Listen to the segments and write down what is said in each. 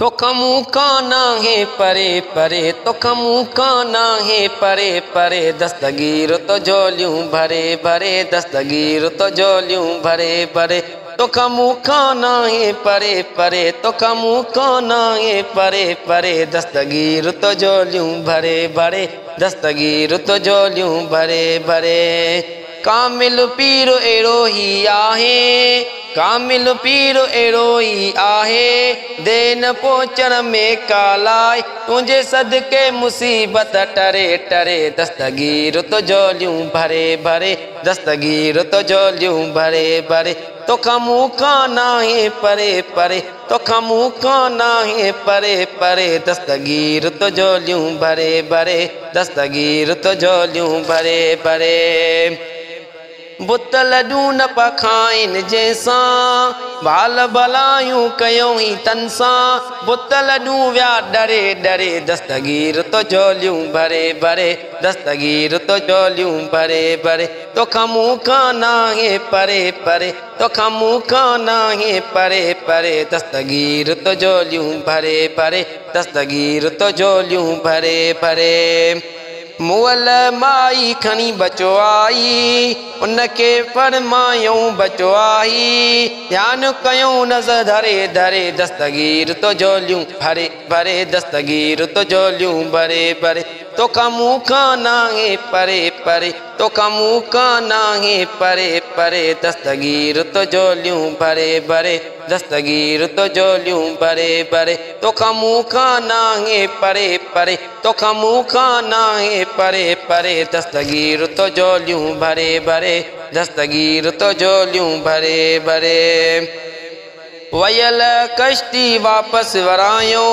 तो कमू काना है परे परे तो कमू काना है परे परे दस्तगीर तो जोलियूं भरे भरे दस्तगीर तो जोलियूं भरे भरे तो कमू काना है परे परे तो कमू काना है परे परे दस्तगीर तो जोलियूं भरे भरे दस्तगीर तो जोलियूं भरे भरे कामिल पीर एड़ो ही आहे कामिल पीर एड़ो ही आहे देन पहुंचण में कालाए तुझे सदके मुसीबत टरे टरे दस्तगीर तो जोलियूं भरे भरे दस्तगीर तो जोलियूं भरे भरे तो कमू काना है परे परे तो कमू काना है परे परे दस्तगीर तो जोलियूं भरे भरे दस्तगीर तो जोलियूं भरे भरे बुत लॾूं न पखाइन जैसा बाल भलायूं कयूं ही तन सां बुत लॾूं विया डरे डरे दस्तगीर तो जोलियूं भरे भरे दस्तगीर तो जोलियूं भरे भरे तो कमू काना है परे परे तो कमू काना है परे परे दस्तगीर तो जोलियूं भरे भरे दस्तगीर तो जोलियूं भरे भरे मुअल माई खणी बचो आई उनके फरमायूं बचो आई ध्यान कयूं नज़र धरे धरे दस्तगीर तो जोलियूं भरे भरे दस्तगीर तो जोलियूं भरे भरे तो कमू काना है परे परे तो कमू काना है परे परे दस्तगीर तो जोलियूं भरे भरे दस्तगीर तो जोलियूं भरे भरे तो कमू काना है परे परे तो कमू काना है परे परे दस्तगीर तो जोलियूं भरे भरे दस्तगीर तो जोलियूं भरे भरे वयल कश्ती वापस वरायो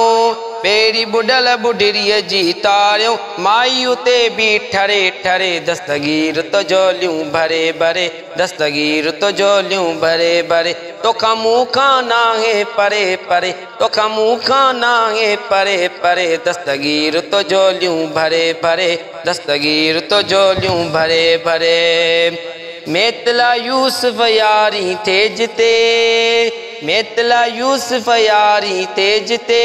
पेरी बुडल बुढ़िरीअ जी तारियो माई उते भी ठरे ठरे दस्तगीर तो जोलियूं भरे भरे दस्तगीर तो जोलियूं भरे भरे तो कमू काना है परे परे तो कमू काना है परे परे दस्तगीर तो जोलियूं भरे भरे दस्तगीर तो जोलियूं भरे भरे मेतला यूसुफ यारी तेजते मेतला यूसुफ यारी तेजते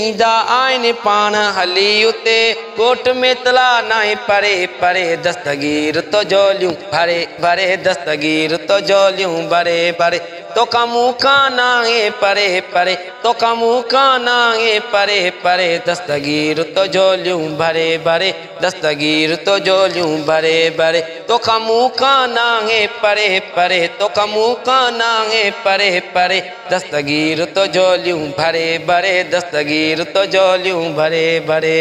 ईंदा आइन पाण हली उते कोट मेतला नाहे परे परे दस्तगीर तो जोलियूं भरे भरे दस्तगीर तो जोलियूं भरे भरे तो कमू काना है परे परे तो कमू काना है परे परे दस्तगीर तो जोलियूं भरे भरे दस्तगीर तो जोलियूं भरे भरे तो कमू काना है परे परे तो कमू काना है परे परे दस्तगीर तो जोलियूं भरे भरे दस्तगीर तो जोलियूं भरे भरे।